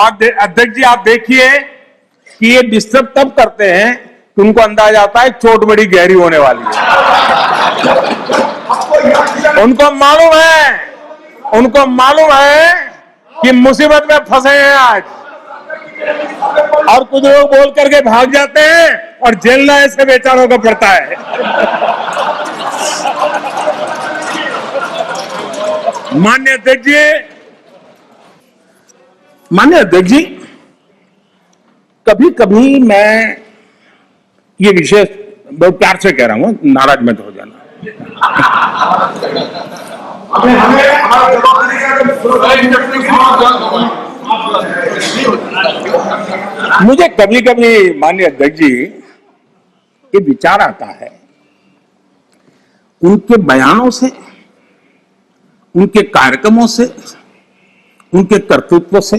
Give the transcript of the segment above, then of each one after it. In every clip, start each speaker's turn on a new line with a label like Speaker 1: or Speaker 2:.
Speaker 1: और अध्यक्ष जी आप देखिए कि ये डिस्टर्ब तब करते हैं कि उनको अंदाजा आता है चोट बड़ी गहरी होने वाली है। उनको मालूम है कि मुसीबत में फंसे हैं आज, और कुछ लोग बोल करके भाग जाते हैं और झेलना ऐसे बेचारों को पड़ता है। माननीय अध्यक्ष जी, कभी कभी मैं ये विषय बहुत प्यार से कह रहा हूं, नाराज मत हो जाना। मुझे कभी कभी माननीय अध्यक्ष जी ये विचार आता है, उनके बयानों से, उनके कार्यक्रमों से, उनके कर्तृत्व से,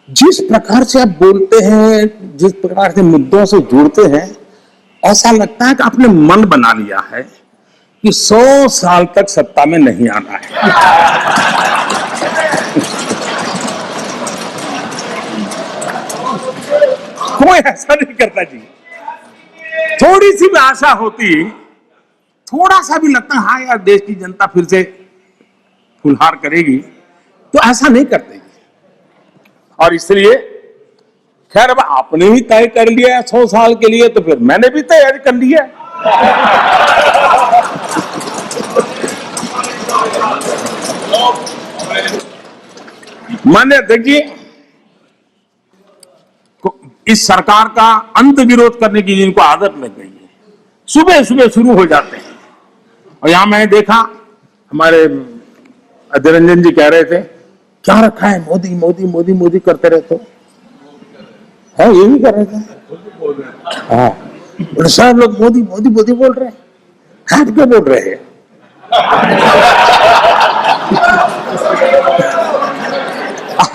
Speaker 1: जिस प्रकार से आप बोलते हैं, जिस प्रकार से मुद्दों से जुड़ते हैं, ऐसा लगता है कि आपने मन बना लिया है कि 100 साल तक सत्ता में नहीं आना है। कोई ऐसा नहीं करता जी। थोड़ी सी भी आशा होती, थोड़ा सा भी लगता है हाँ यार देश की जनता फिर से फुलहार करेगी, तो ऐसा नहीं करते। और इसलिए खैर अब आपने ही तय कर लिया है 100 साल के लिए, तो फिर मैंने भी तैयारी कर लिया। माननीय अध्यक्ष जी, इस सरकार का अंत विरोध करने की जिनको आदत लग गई है, सुबह सुबह शुरू हो जाते हैं। और यहां मैंने देखा हमारे अजय रंजन जी कह रहे थे क्या रखा है, मोदी मोदी मोदी मोदी करते रहते हैं, ये भी कर रहे थे। हाँ सब लोग मोदी मोदी मोदी बोल रहे हैं, हट के बोल रहे हैं।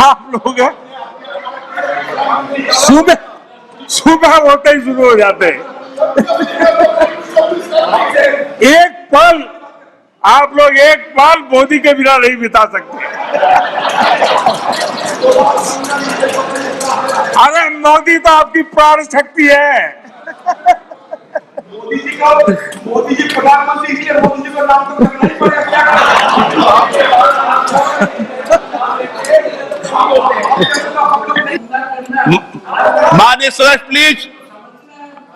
Speaker 1: आप लोग सुबह सुबह होते ही शुरू हो जाते हैं। एक पल आप लोग एक पल मोदी के बिना नहीं बिता सकते। अरे मोदी तो आपकी प्राण शक्ति है।
Speaker 2: मोदी जी प्रधानमंत्री, इसलिए मोदी जी का नाम तो रखना ही पड़ेगा।
Speaker 3: माननीय सदस्य प्लीज,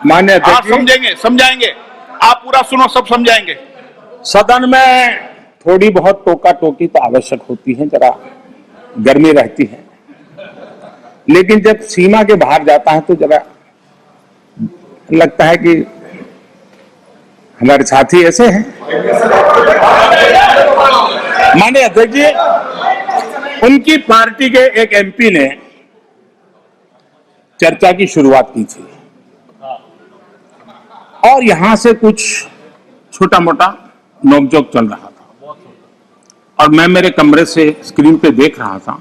Speaker 1: माननीय
Speaker 3: आप
Speaker 1: अध्यक्ष
Speaker 3: समझाएंगे, आप पूरा सुनो, सब समझाएंगे।
Speaker 1: सदन में थोड़ी बहुत टोका टोकी तो आवश्यक होती है, जरा गर्मी रहती है, लेकिन जब सीमा के बाहर जाता है तो जरा लगता है कि हमारे साथी ऐसे हैं। माननीय अध्यक्ष जी, उनकी पार्टी के एक एमपी ने चर्चा की शुरुआत की थी और यहां से कुछ छोटा मोटा नोकझोंक चल रहा था, और मैं मेरे कमरे से स्क्रीन पे देख रहा था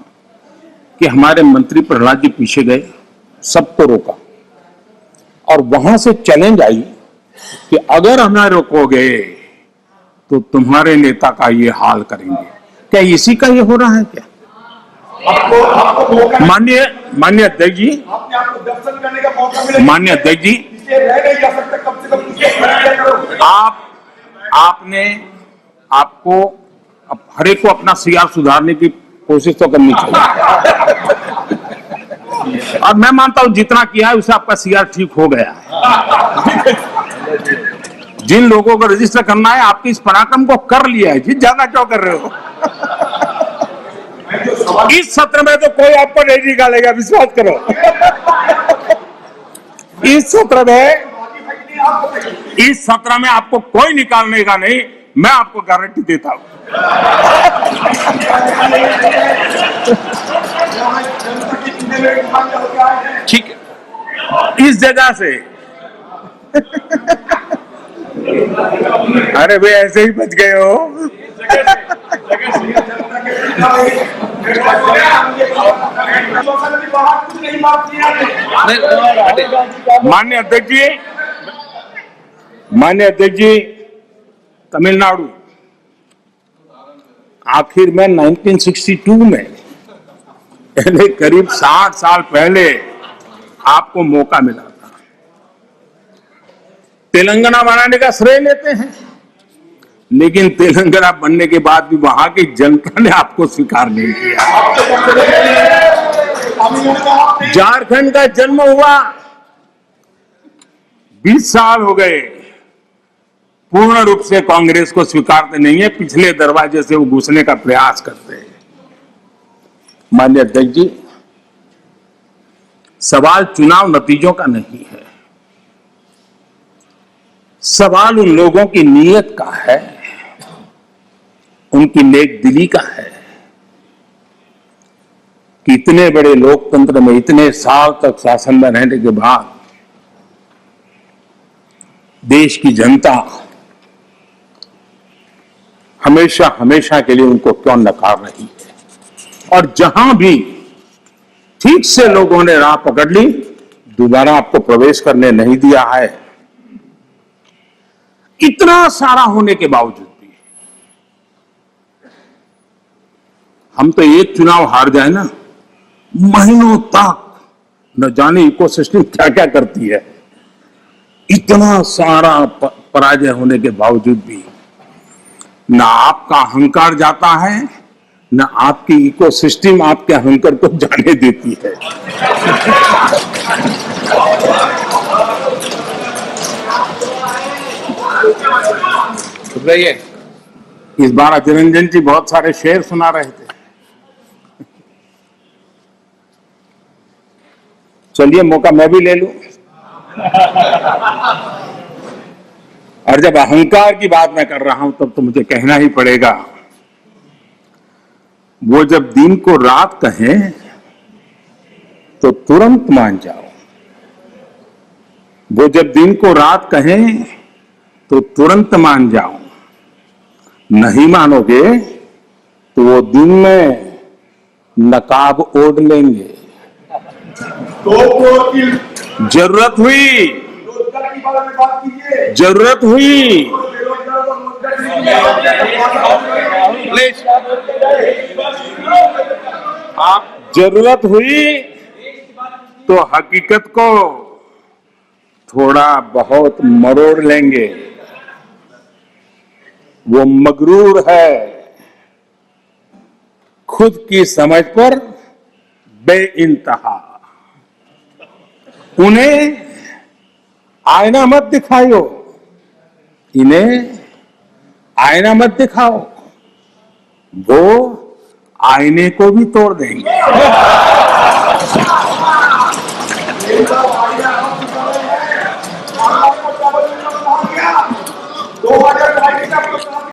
Speaker 1: कि हमारे मंत्री प्रहलाद जी पीछे गए, सबको रोका, और वहां से चैलेंज आई कि अगर हमें रोकोगे तो तुम्हारे नेता का ये हाल करेंगे। क्या इसी का ये हो रहा है क्या? माननीय अध्यक्ष जी,
Speaker 2: दर्शन करने का मौका मिला।
Speaker 1: माननीय अध्यक्ष जी,
Speaker 2: रह नहीं जा सकता, कम से कम
Speaker 1: आपको हर एक को अपना सीआर सुधारने की कोशिश तो करनी चाहिए, और मैं मानता हूं जितना किया है उससे आपका सीआर ठीक हो गया है। जिन लोगों को रजिस्टर करना है आपके इस पराक्रम को कर लिया है, जिस ज्यादा क्यों कर रहे हो? इस सत्र में तो कोई आपको नहीं निकालेगा, विश्वास करो। इस सत्र में आपको कोई निकालने का नहीं, मैं आपको गारंटी देता हूं।
Speaker 3: ठीक है,
Speaker 1: इस जगह से अरे भाई ऐसे ही बच गए हो। माननीय अध्यक्ष जी, तमिलनाडु आखिर में 1962 में पहले करीब 60 साल पहले आपको मौका मिला था। तेलंगाना बनाने का श्रेय लेते हैं, लेकिन तेलंगाना बनने के बाद भी वहां की जनता ने आपको स्वीकार नहीं किया। झारखंड का जन्म हुआ, 20 साल हो गए, पूर्ण रूप से कांग्रेस को स्वीकारते नहीं है, पिछले दरवाजे से वो घुसने का प्रयास करते हैं। माननीय अध्यक्ष जी, सवाल चुनाव नतीजों का नहीं है, सवाल उन लोगों की नीयत का है, उनकी नेक दिली का है कि इतने बड़े लोकतंत्र में इतने साल तक शासन में रहने के बाद देश की जनता हमेशा हमेशा के लिए उनको क्यों नकार रही है। और जहां भी ठीक से लोगों ने राह पकड़ ली, दोबारा आपको प्रवेश करने नहीं दिया है। इतना सारा होने के बावजूद भी हम तो एक चुनाव हार जाए ना, महीनों तक न जाने इकोसिस्टम क्या क्या करती है। इतना सारा पराजय होने के बावजूद भी ना आपका अहंकार जाता है, न आपकी इकोसिस्टम आपके अहंकार को जाने देती है। इस बार अजय रंजन जी बहुत सारे शेर सुना रहे थे। चलिए मौका मैं भी ले लूं। और जब अहंकार की बात मैं कर रहा हूं तब तो मुझे कहना ही पड़ेगा, वो जब दिन को रात कहें तो तुरंत मान जाओ, वो जब दिन को रात कहें तो तुरंत मान जाओ, नहीं मानोगे तो वो दिन में नकाब ओढ़ लेंगे। जरूरत हुई,
Speaker 2: रोजगार की बारे में बात कीजिए।
Speaker 1: जरूरत हुई
Speaker 3: प्लीज,
Speaker 1: जरूरत हुई तो हकीकत को थोड़ा बहुत मरोड़ लेंगे। वो मगरूर है, खुद की समझ पर बेइंतहा। उन्हें आईना मत दिखाओ, इन्हें आईना मत दिखाओ, वो आईने को भी तोड़ देंगे।